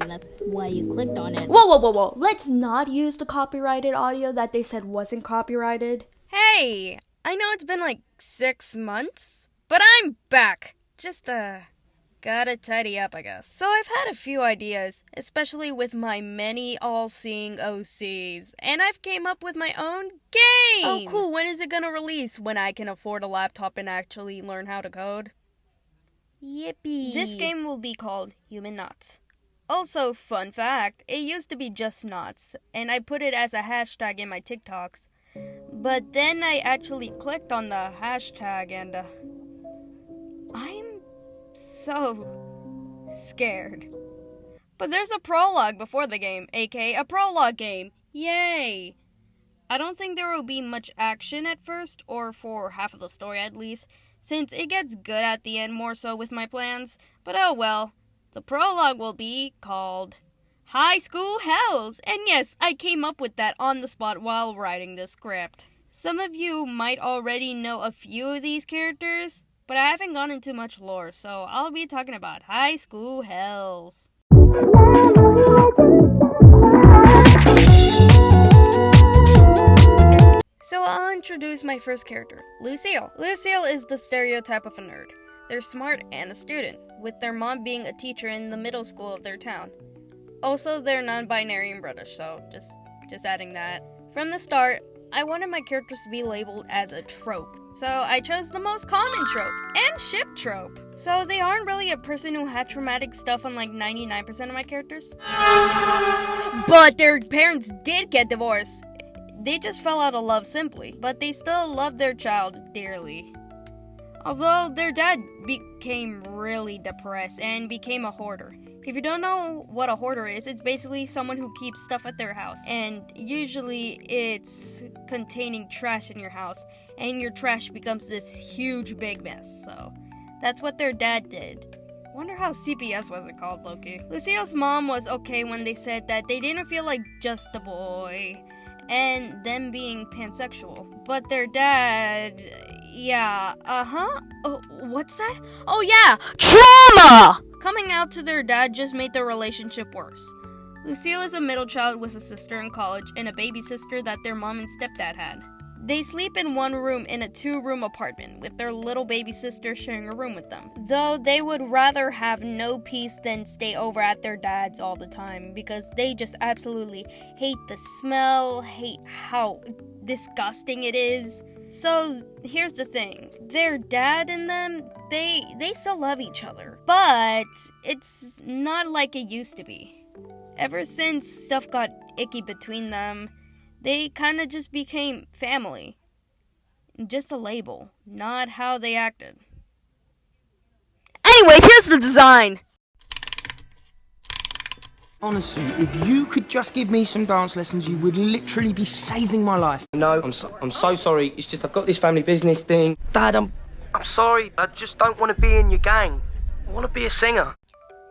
And that's why you clicked on it. Whoa. Let's not use the copyrighted audio that they said wasn't copyrighted. Hey, I know it's been like 6 months, but I'm back. Just, gotta tidy up, I guess. So I've had a few ideas, especially with my many all-seeing OCs, and I've came up with my own game! Oh, cool, when is it gonna release? When I can afford a laptop and actually learn how to code? Yippee! This game will be called Human Knots. Also, fun fact, it used to be just Knots, and I put it as a hashtag in my TikToks. But then I actually clicked on the hashtag and, I'm so scared. But there's a prologue before the game, aka a prologue game. Yay! I don't think there will be much action at first, or for half of the story at least, since it gets good at the end more so with my plans. But oh well. The prologue will be called High School Hells, and yes, I came up with that on the spot while writing this script. Some of you might already know a few of these characters, but I haven't gone into much lore, so I'll be talking about High School Hells. So I'll introduce my first character, Lucille. Lucille is the stereotype of a nerd. They're smart and a student, with their mom being a teacher in the middle school of their town. Also, they're non-binary and British, so just adding that. From the start, I wanted my characters to be labeled as a trope. So I chose the most common trope, and ship trope. So they aren't really a person who had traumatic stuff unlike 99% of my characters. But their parents did get divorced. They just fell out of love simply, but they still love their child dearly. Although their dad became really depressed and became a hoarder. If you don't know what a hoarder is, it's basically someone who keeps stuff at their house. And usually it's containing trash in your house. And your trash becomes this huge big mess. So that's what their dad did. Wonder how CPS was it called, Loki. Lucille's mom was okay when they said that they didn't feel like just a boy. And them being pansexual. But their dad... yeah, oh, what's that? Oh yeah, trauma! Coming out to their dad just made their relationship worse. Lucille is a middle child with a sister in college and a baby sister that their mom and stepdad had. They sleep in one room in a 2-room apartment, with their little baby sister sharing a room with them. Though they would rather have no peace than stay over at their dad's all the time, because they just absolutely hate the smell, hate how disgusting it is. So, here's the thing. Their dad and them, they still love each other. But it's not like it used to be. Ever since stuff got icky between them, they kind of just became family. Just a label, not how they acted. Anyways, here's the design! Honestly, if you could just give me some dance lessons, you would literally be saving my life. No, I'm so sorry. It's just I've got this family business thing. Dad, I'm sorry. I just don't want to be in your gang. I want to be a singer.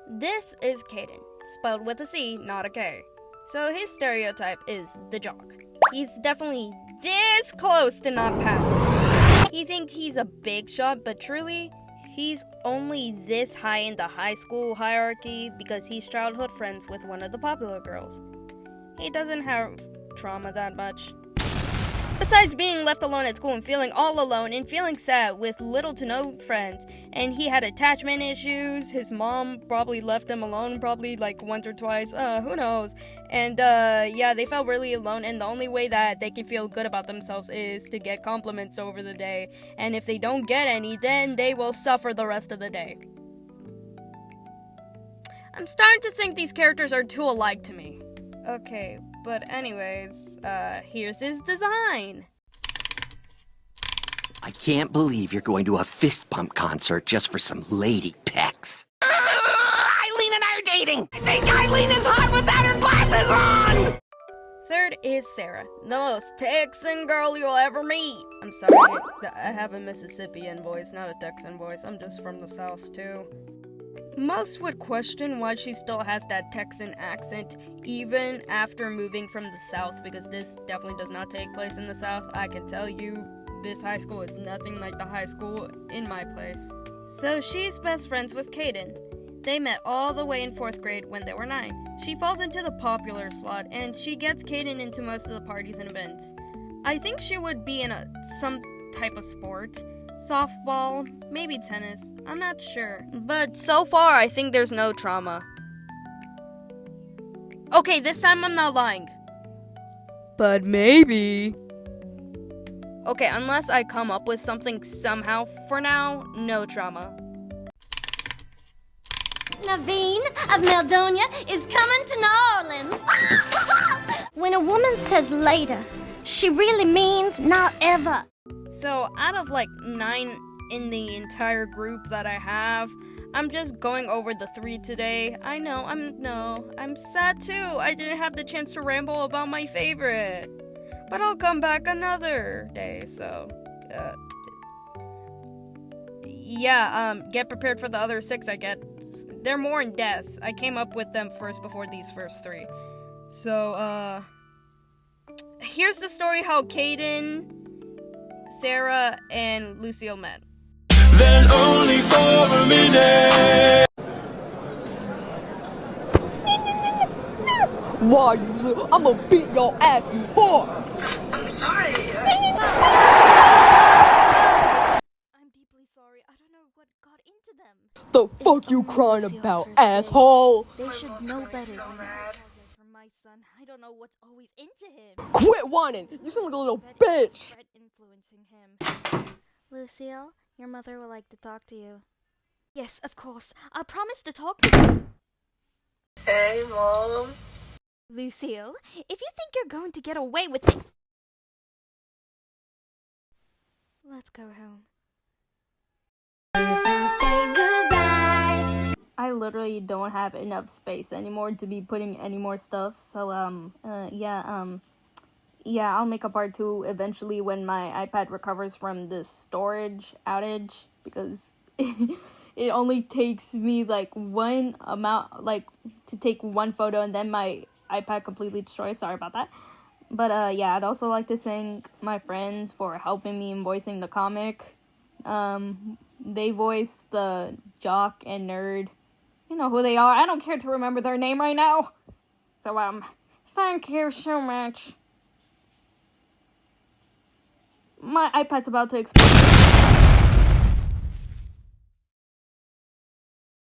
This is Caden, spelled with a C, not a K. So his stereotype is the jock. He's definitely this close to not passing. He thinks he's a big shot, but truly, he's only this high in the high school hierarchy because he's childhood friends with one of the popular girls. He doesn't have trauma that much. Besides being left alone at school and feeling all alone and feeling sad with little to no friends, and he had attachment issues, his mom probably left him alone probably like once or twice, who knows. And yeah, they felt really alone, and the only way that they can feel good about themselves is to get compliments over the day, and if they don't get any, then they will suffer the rest of the day. I'm starting to think these characters are too alike to me. Okay, but anyways, here's his design. I can't believe you're going to a fist pump concert just for some lady pecs. Eileen and I are dating! I think Eileen is hot without her glasses on! Third is Sarah, the most Texan girl you'll ever meet. I'm sorry, I have a Mississippian voice, not a Texan voice. I'm just from the South, too. Most would question why she still has that Texan accent, even after moving from the South, because this definitely does not take place in the South. I can tell you, this high school is nothing like the high school in my place. So she's best friends with Caden. They met all the way in 4th grade when they were 9. She falls into the popular slot, and she gets Kaden into most of the parties and events. I think she would be in some type of sport. Softball, maybe tennis, I'm not sure. But so far, I think there's no trauma. Okay, this time I'm not lying. But maybe. Okay, unless I come up with something somehow, for now, no trauma. Naveen of Meldonia is coming to New Orleans. When a woman says later, she really means not ever. So, out of like 9 in the entire group that I have, I'm just going over the 3 today. I know, I'm sad too. I didn't have the chance to ramble about my favorite. But I'll come back another day, so... get prepared for the other 6 I get. They're more in depth. I came up with them first before these first 3. So, here's the story how Kaden, Sarah, and Lucille met. Then only for a minute. Why, you I'ma beat your ass, you whore! I'm sorry. I'm deeply sorry. I don't know what got into them. The fuck you crying about, asshole? They should know better. So mad. For my son, I don't know what's always into him. Quit whining! You sound like a little bitch! Fred influencing him. Lucille, your mother would like to talk to you. Yes, of course. I promise to talk to you. Hey, Mom. Lucille, if you think you're going to get away with it... Let's go home. I literally don't have enough space anymore to be putting any more stuff, so, I'll make a part 2 eventually when my iPad recovers from the storage outage, because it only takes me, one amount, to take one photo, and then my iPad completely destroys. Sorry about that. But, I'd also like to thank my friends for helping me in voicing the comic. They voiced the jock and nerd. You know who they are. I don't care to remember their name right now. So, thank you so much. My iPad's about to explode.